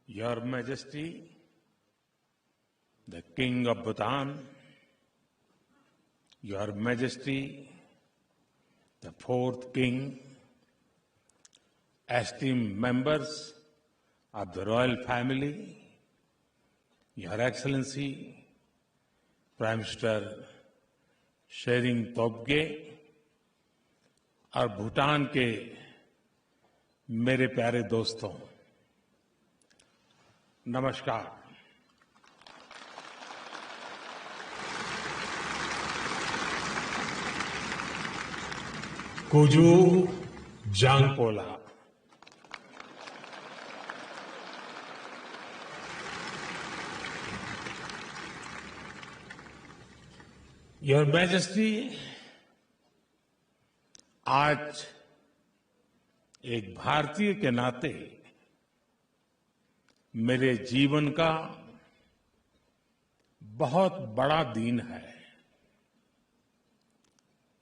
Your Majesty, the King of Bhutan, Your Majesty, the fourth King, esteemed members of the royal family, Your Excellency, Prime Minister Tshering Tobgay और भूटान के मेरे प्यारे दोस्तों, नमस्कार। Kuju जांगपोला, your majesty, आज एक भारतीय के नाते मेरे जीवन का बहुत बड़ा दिन है।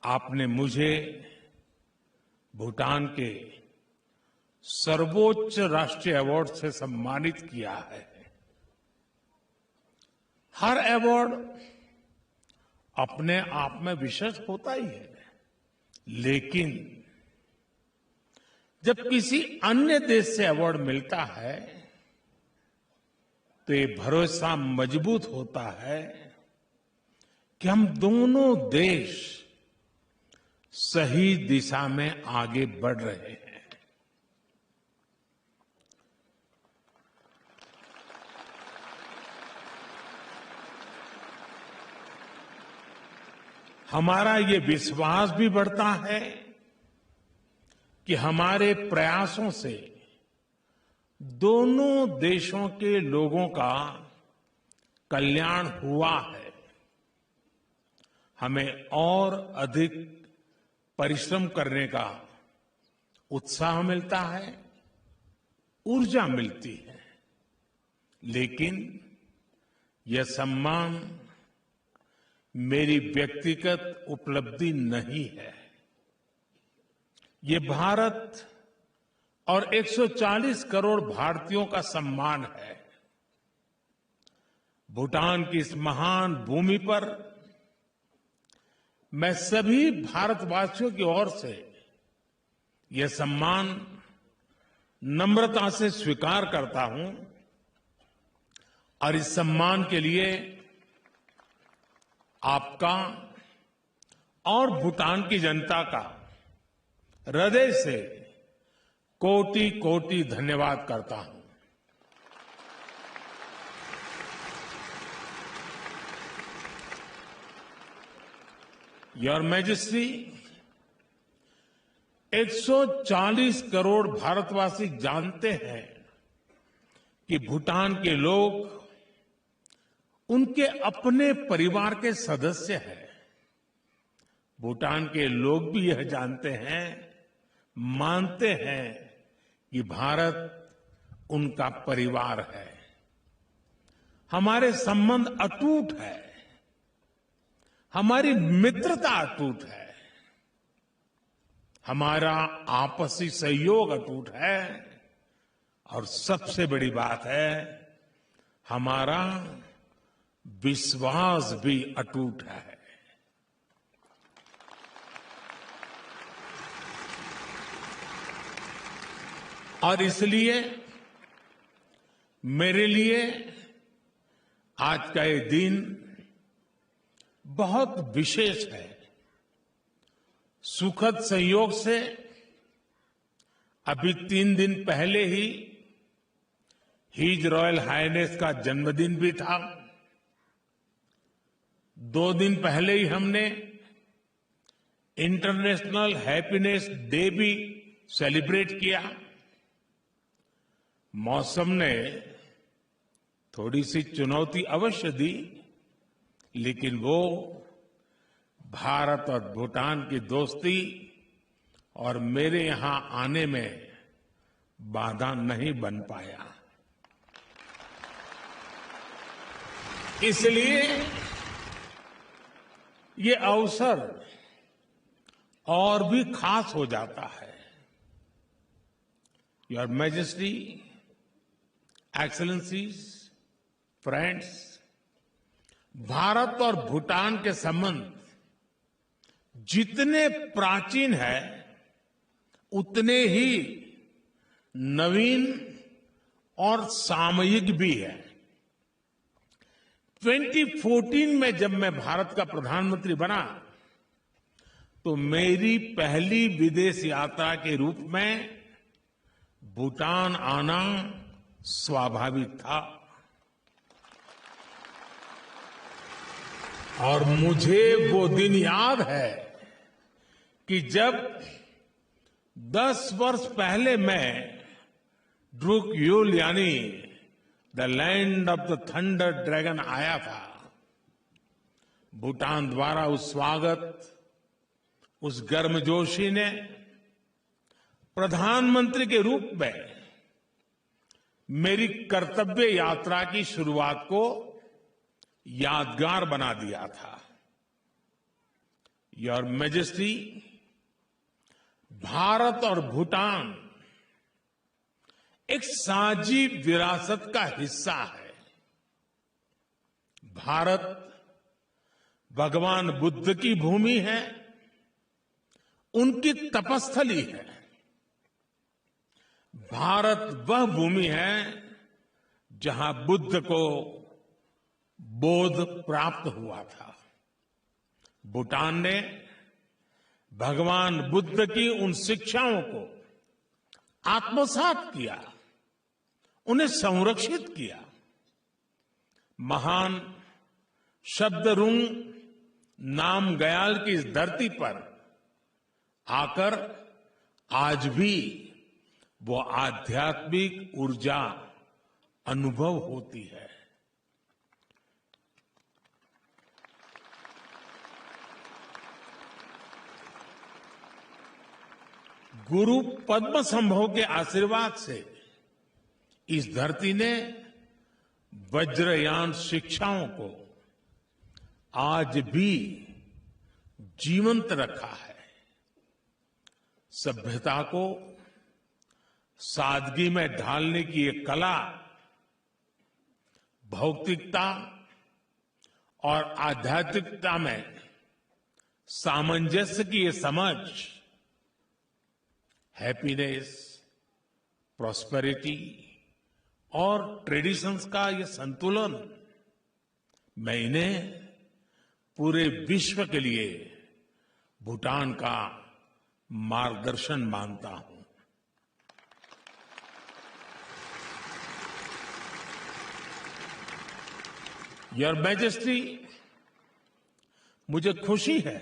आपने मुझे भूटान के सर्वोच्च राष्ट्रीय अवार्ड से सम्मानित किया है। हर अवार्ड अपने आप में विशेष होता ही है, लेकिन जब किसी अन्य देश से अवार्ड मिलता है तो ये भरोसा मजबूत होता है कि हम दोनों देश सही दिशा में आगे बढ़ रहे हैं। हमारा ये विश्वास भी बढ़ता है कि हमारे प्रयासों से दोनों देशों के लोगों का कल्याण हुआ है। हमें और अधिक परिश्रम करने का उत्साह मिलता है, ऊर्जा मिलती है, लेकिन यह सम्मान मेरी व्यक्तिगत उपलब्धि नहीं है। ये भारत और 140 करोड़ भारतीयों का सम्मान है। भूटान की इस महान भूमि पर मैं सभी भारतवासियों की ओर से यह सम्मान नम्रता से स्वीकार करता हूं और इस सम्मान के लिए आपका और भूटान की जनता का हृदय से कोटि कोटि धन्यवाद करता हूं। योर मैजेस्टी, 140 करोड़ भारतवासी जानते हैं कि भूटान के लोग उनके अपने परिवार के सदस्य हैं। भूटान के लोग भी यह जानते हैं, मानते हैं कि भारत उनका परिवार है। हमारे संबंध अटूट है, हमारी मित्रता अटूट है, हमारा आपसी सहयोग अटूट है और सबसे बड़ी बात है, हमारा विश्वास भी अटूट है। और इसलिए मेरे लिए आज का ये दिन बहुत विशेष है। सुखद संयोग से अभी 3 दिन पहले ही हिज रॉयल हाइनेस का जन्मदिन भी था। 2 दिन पहले ही हमने इंटरनेशनल हैप्पीनेस डे भी सेलिब्रेट किया। मौसम ने थोड़ी सी चुनौती अवश्य दी, लेकिन वो भारत और भूटान की दोस्ती और मेरे यहां आने में बाधा नहीं बन पाया। इसलिए ये अवसर और भी खास हो जाता है। Your majesty, excellencies, friends, Bharat और भूटान के संबंध जितने प्राचीन है उतने ही नवीन और सामयिक भी है। 2014 में जब मैं भारत का प्रधानमंत्री बना तो मेरी पहली विदेश यात्रा के रूप में भूटान आना स्वाभाविक था। और मुझे वो दिन याद है कि जब 10 वर्ष पहले मैं ड्रूक यूल यानी the land of the thunder dragon आया था। भूटान द्वारा उस स्वागत, उस गर्मजोशी ने प्रधानमंत्री के रूप में मेरी कर्तव्य यात्रा की शुरुआत को यादगार बना दिया था। योर मैजेस्टी, भारत और भूटान एक साझी विरासत का हिस्सा है। भारत भगवान बुद्ध की भूमि है, उनकी तपस्थली है। भारत वह भूमि है जहां बुद्ध को बोध प्राप्त हुआ था। भूटान ने भगवान बुद्ध की उन शिक्षाओं को आत्मसात किया, उन्हें संरक्षित किया। महान शब्दरुंग नामग्याल की इस धरती पर आकर आज भी वो आध्यात्मिक ऊर्जा अनुभव होती है। गुरु पद्म संभव के आशीर्वाद से इस धरती ने वज्रयान शिक्षाओं को आज भी जीवंत रखा है। सभ्यता को सादगी में ढालने की ये कला, भौतिकता और आध्यात्मिकता में सामंजस्य की ये समझ, हैप्पीनेस, प्रॉस्पेरिटी और ट्रेडिशंस का ये संतुलन, मैं इन्हें पूरे विश्व के लिए भूटान का मार्गदर्शन मानता हूं। योर मैजेस्टी, मुझे खुशी है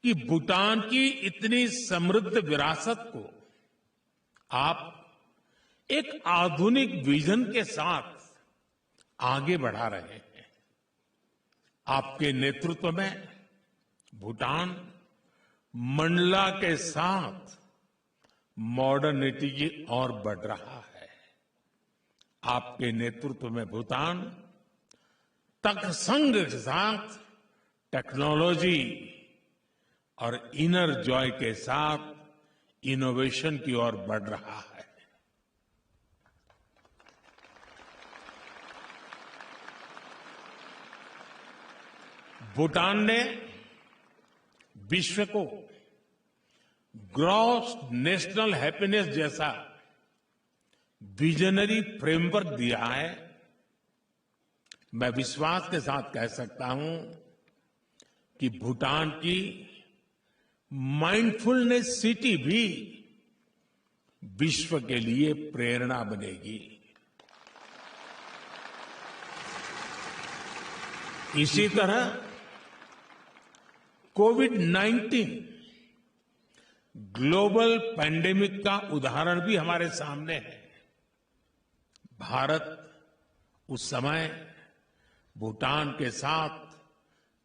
कि भूटान की इतनी समृद्ध विरासत को आप एक आधुनिक विजन के साथ आगे बढ़ा रहे हैं। आपके नेतृत्व में भूटान मंडला के साथ मॉडर्निटी की ओर बढ़ रहा है। आपके नेतृत्व में भूटान तर्कसंग के साथ टेक्नोलॉजी और इनर जॉय के साथ इनोवेशन की ओर बढ़ रहा है। भूटान ने विश्व को ग्रॉस नेशनल हैप्पीनेस जैसा विजनरी फ्रेमवर्क दिया है। मैं विश्वास के साथ कह सकता हूं कि भूटान की माइंडफुलनेस सिटी भी विश्व के लिए प्रेरणा बनेगी। इसी तरह कोविड-19 ग्लोबल पैंडेमिक का उदाहरण भी हमारे सामने है। भारत उस समय भूटान के साथ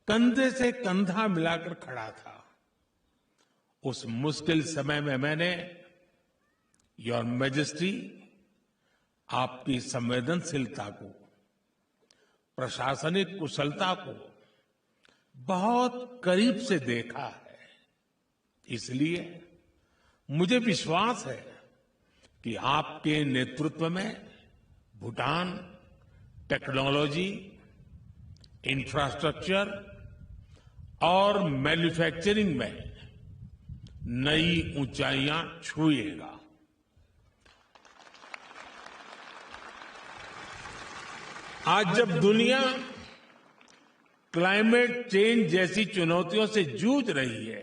कंधे से कंधा मिलाकर खड़ा था। उस मुश्किल समय में मैंने, योर मैजेस्टी, आपकी संवेदनशीलता को, प्रशासनिक कुशलता को बहुत करीब से देखा है। इसलिए मुझे विश्वास है कि आपके नेतृत्व में भूटान टेक्नोलॉजी, इंफ्रास्ट्रक्चर और मैन्युफैक्चरिंग में नई ऊंचाइयां छुएगा। आज जब दुनिया क्लाइमेट चेंज जैसी चुनौतियों से जूझ रही है,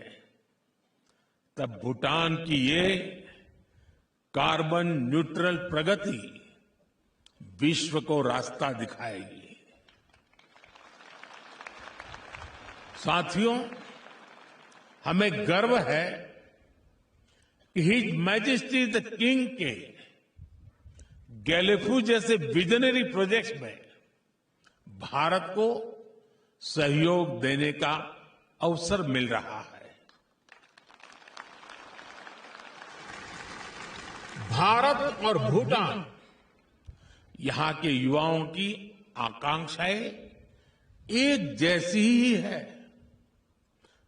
तब भूटान की ये कार्बन न्यूट्रल प्रगति विश्व को रास्ता दिखाएगी। साथियों, हमें गर्व है कि हिज मैजेस्टी द किंग के गैलेफू जैसे विजनरी प्रोजेक्ट्स में भारत को सहयोग देने का अवसर मिल रहा है। भारत और भूटान, यहां के युवाओं की आकांक्षाएं एक जैसी ही है।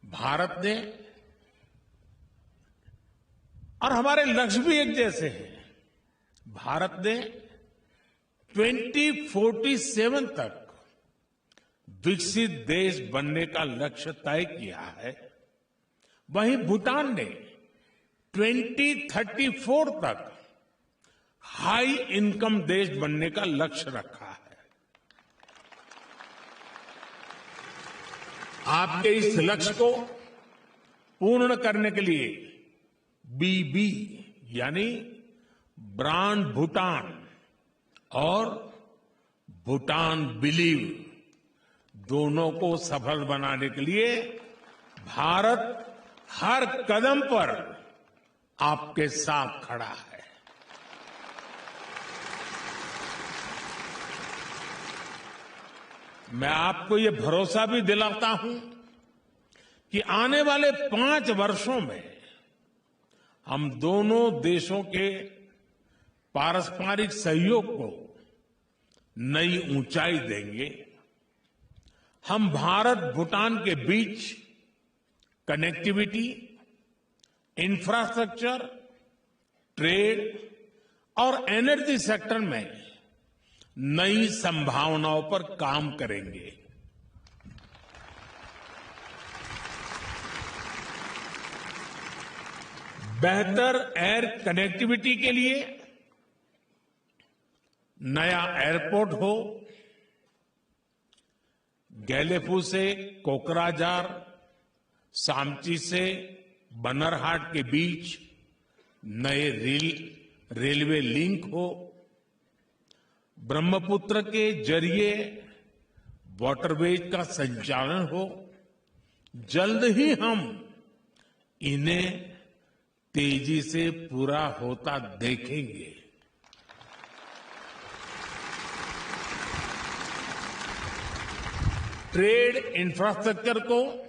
भारत ने और हमारे लक्ष्य भी एक जैसे हैं। भारत ने 2047 तक विकसित देश बनने का लक्ष्य तय किया है। वहीं भूटान ने 2034 तक हाई इनकम देश बनने का लक्ष्य रखा है। आपके इस लक्ष्य को पूर्ण करने के लिए बीबी यानी ब्रांड भूटान और भूटान बिलीव दोनों को सफल बनाने के लिए भारत हर कदम पर आपके साथ खड़ा है। मैं आपको ये भरोसा भी दिलाता हूं कि आने वाले 5 वर्षों में हम दोनों देशों के पारस्परिक सहयोग को नई ऊंचाई देंगे। हम भारत भूटान के बीच कनेक्टिविटी, इंफ्रास्ट्रक्चर, ट्रेड और एनर्जी सेक्टर में नई संभावनाओं पर काम करेंगे। बेहतर एयर कनेक्टिविटी के लिए नया एयरपोर्ट हो, गैलेफू से कोकराझार, सामची से बनरहाट के बीच नए रेलवे लिंक हो, ब्रह्मपुत्र के जरिए वाटरवेज का संचालन हो, जल्द ही हम इन्हें तेजी से पूरा होता देखेंगे। ट्रेड इंफ्रास्ट्रक्चर को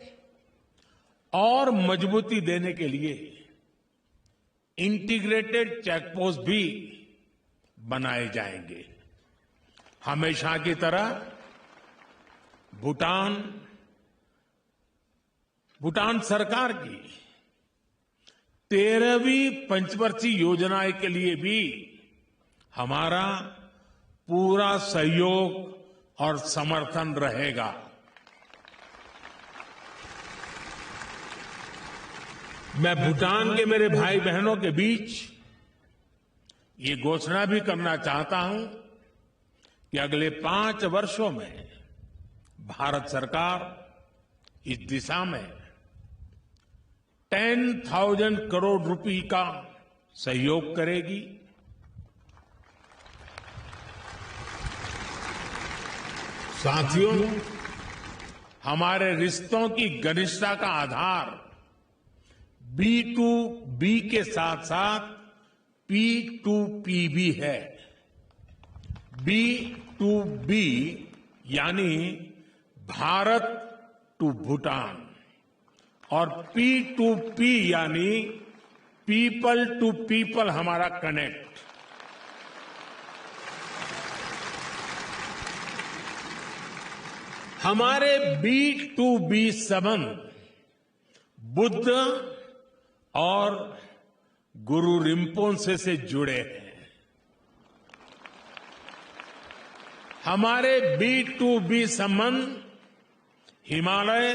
और मजबूती देने के लिए इंटीग्रेटेड चेकपोस्ट भी बनाए जाएंगे। हमेशा की तरह भूटान सरकार की 13वीं पंचवर्षीय योजना के लिए भी हमारा पूरा सहयोग और समर्थन रहेगा। मैं भूटान के मेरे भाई बहनों के बीच ये घोषणा भी करना चाहता हूं कि अगले 5 वर्षों में भारत सरकार इस दिशा में 10,000 करोड़ रुपए का सहयोग करेगी। साथियों, हमारे रिश्तों की घनिष्ठता का आधार B2B के साथ साथ P2P भी है। B2B यानी भारत टू भूटान और P2P यानी पीपल टू पीपल हमारा कनेक्ट। हमारे B2B संबंध बुद्ध और गुरु रिम्पोंसे से जुड़े हैं। हमारे B2B संबंध हिमालय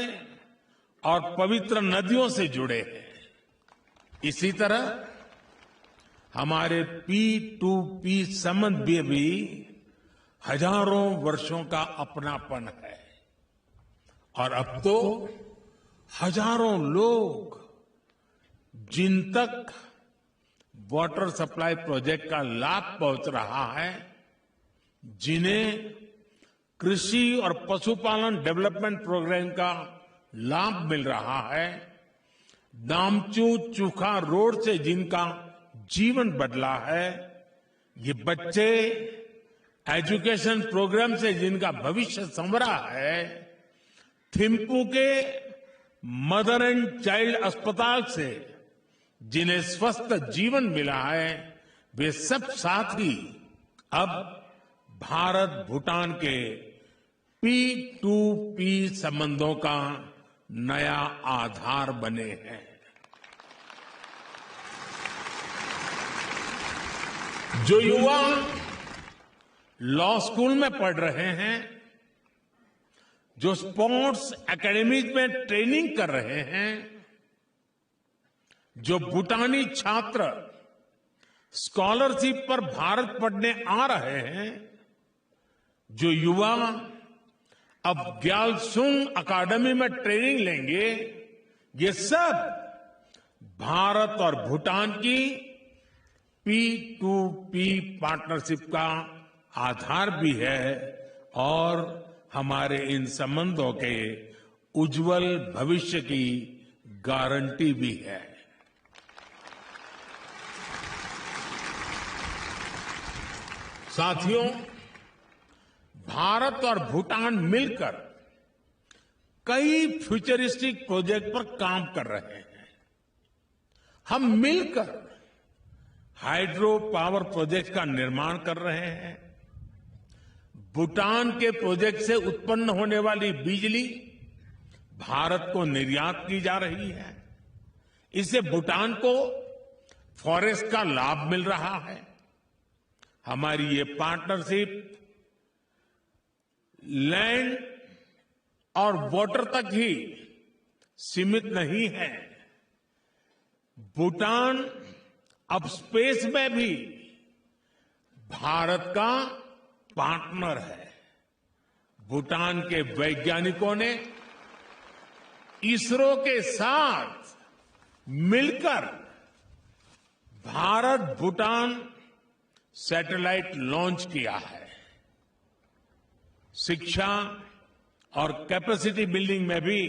और पवित्र नदियों से जुड़े हैं। इसी तरह हमारे P2P संबंध भी हजारों वर्षों का अपनापन है और अब तो हजारों लोग जिन तक वाटर सप्लाई प्रोजेक्ट का लाभ पहुंच रहा है, जिन्हें कृषि और पशुपालन डेवलपमेंट प्रोग्राम का लाभ मिल रहा है, दामचू चूखा रोड से जिनका जीवन बदला है, ये बच्चे एजुकेशन प्रोग्राम से जिनका भविष्य संवरा है, थिम्पू के मदर एंड चाइल्ड अस्पताल से जिन्हें स्वस्थ जीवन मिला है, वे सब साथी अब भारत भूटान के P2P संबंधों का नया आधार बने हैं। जो युवा लॉ स्कूल में पढ़ रहे हैं, जो स्पोर्ट्स एकेडमीज में ट्रेनिंग कर रहे हैं, जो भूटानी छात्र स्कॉलरशिप पर भारत पढ़ने आ रहे हैं, जो युवा अब ग्यालसूंग अकादमी में ट्रेनिंग लेंगे, ये सब भारत और भूटान की P2P पार्टनरशिप का आधार भी है और हमारे इन संबंधों के उज्जवल भविष्य की गारंटी भी है। साथियों, भारत और भूटान मिलकर कई फ्यूचरिस्टिक प्रोजेक्ट पर काम कर रहे हैं। हम मिलकर हाइड्रो पावर प्रोजेक्ट का निर्माण कर रहे हैं। भूटान के प्रोजेक्ट से उत्पन्न होने वाली बिजली भारत को निर्यात की जा रही है। इससे भूटान को फॉरेस्ट का लाभ मिल रहा है। हमारी ये पार्टनरशिप लैंड और वाटर तक ही सीमित नहीं है। भूटान अब स्पेस में भी भारत का पार्टनर है। भूटान के वैज्ञानिकों ने इसरो के साथ मिलकर भारत भूटान सैटेलाइट लॉन्च किया है। शिक्षा और कैपेसिटी बिल्डिंग में भी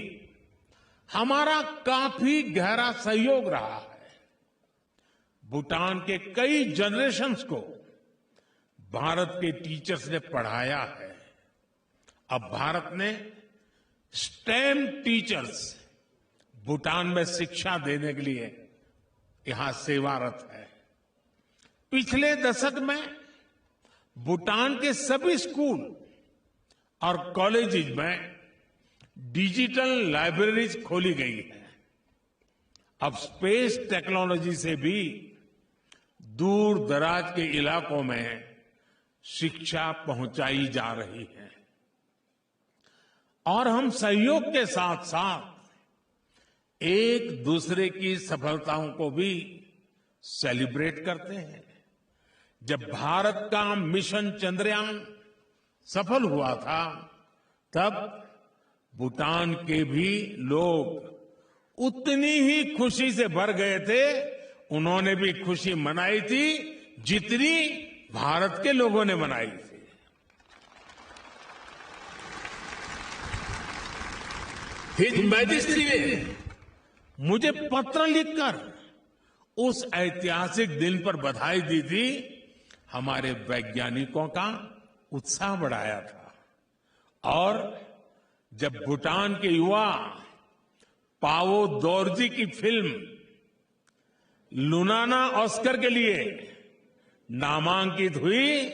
हमारा काफी गहरा सहयोग रहा है। भूटान के कई जनरेशन्स को भारत के टीचर्स ने पढ़ाया है। अब भारत ने स्टेम टीचर्स भूटान में शिक्षा देने के लिए यहां सेवारत है। पिछले दशक में भूटान के सभी स्कूल और कॉलेजेस में डिजिटल लाइब्रेरीज खोली गई है। अब स्पेस टेक्नोलॉजी से भी दूर दराज के इलाकों में शिक्षा पहुंचाई जा रही है और हम सहयोग के साथ साथ एक दूसरे की सफलताओं को भी सेलिब्रेट करते हैं। जब भारत का मिशन चंद्रयान सफल हुआ था, तब भूटान के भी लोग उतनी ही खुशी से भर गए थे। उन्होंने भी खुशी मनाई थी जितनी भारत के लोगों ने मनाई थी। हिज मैजेस्टी ने मुझे पत्र लिखकर उस ऐतिहासिक दिन पर बधाई दी थी। हमारे वैज्ञानिकों का उत्साह बढ़ाया था और जब भूटान के युवा पावो दोरजी की फिल्म लुनाना ऑस्कर के लिए नामांकित हुई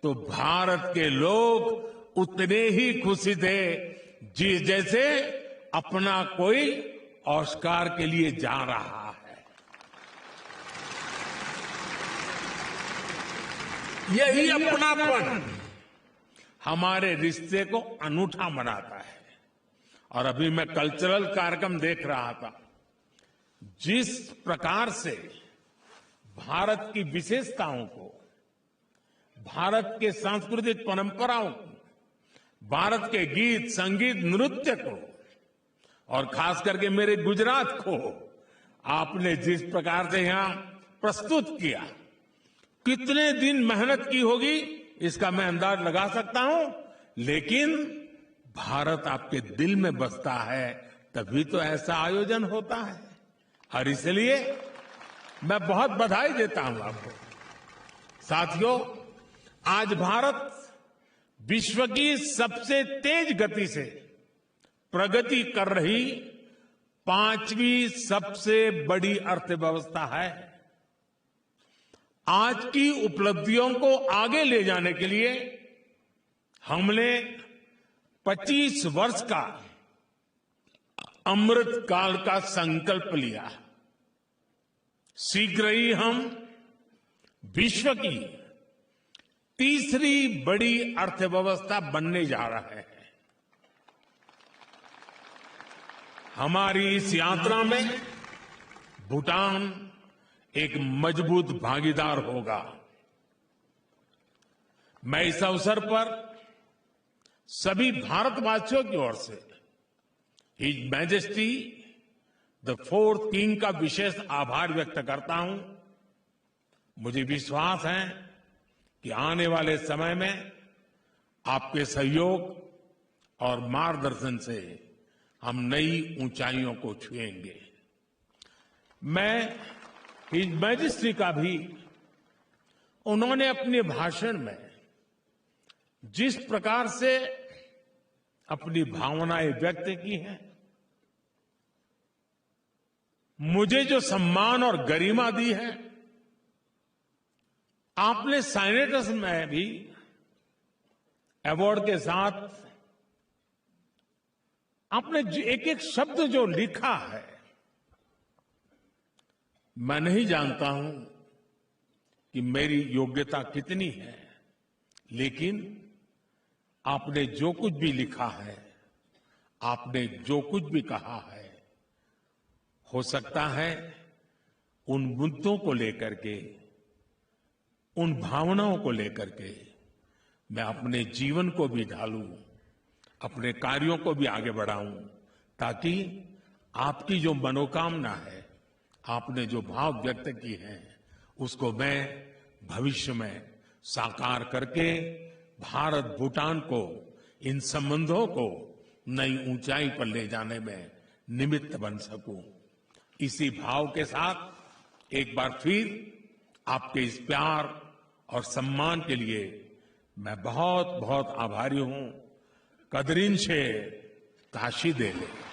तो भारत के लोग उतने ही खुशी थे जैसे अपना कोई ऑस्कार के लिए जा रहा है। यही अपनापन हमारे रिश्ते को अनूठा बनाता है। और अभी मैं कल्चरल कार्यक्रम देख रहा था, जिस प्रकार से भारत की विशेषताओं को, भारत के सांस्कृतिक परंपराओं को, भारत के गीत, संगीत, नृत्य को और खास करके मेरे गुजरात को आपने जिस प्रकार से यहां प्रस्तुत किया, कितने दिन मेहनत की होगी इसका मैं अंदाज लगा सकता हूं, लेकिन भारत आपके दिल में बसता है तभी तो ऐसा आयोजन होता है। और इसलिए मैं बहुत बधाई देता हूं आपको। साथियों, आज भारत विश्व की सबसे तेज गति से प्रगति कर रही 5वीं सबसे बड़ी अर्थव्यवस्था है। आज की उपलब्धियों को आगे ले जाने के लिए हमने 25 वर्ष का अमृत काल का संकल्प लिया। शीघ्र ही हम विश्व की तीसरी बड़ी अर्थव्यवस्था बनने जा रहे हैं। हमारी इस यात्रा में भूटान एक मजबूत भागीदार होगा। मैं इस अवसर पर सभी भारतवासियों की ओर से his majesty the 4th king का विशेष आभार व्यक्त करता हूं। मुझे विश्वास है कि आने वाले समय में आपके सहयोग और मार्गदर्शन से हम नई ऊंचाइयों को छुएंगे। मैं हिज मैजेस्टी का भी उन्होंने अपने भाषण में जिस प्रकार से अपनी भावनाएं व्यक्त की हैं, मुझे जो सम्मान और गरिमा दी है, आपने साइनेटस में भी अवार्ड के साथ आपने एक एक शब्द जो लिखा है, मैं नहीं जानता हूं कि मेरी योग्यता कितनी है, लेकिन आपने जो कुछ भी लिखा है, आपने जो कुछ भी कहा है, हो सकता है उन मुद्दों को लेकर के, उन भावनाओं को लेकर के मैं अपने जीवन को भी ढालूं, अपने कार्यों को भी आगे बढ़ाऊं, ताकि आपकी जो मनोकामना है, आपने जो भाव व्यक्त की है, उसको मैं भविष्य में साकार करके भारत भूटान को, इन संबंधों को नई ऊंचाई पर ले जाने में निमित्त बन सकूं। इसी भाव के साथ एक बार फिर आपके इस प्यार और सम्मान के लिए मैं बहुत बहुत आभारी हूं। कदरीन शे ताशी दे ले।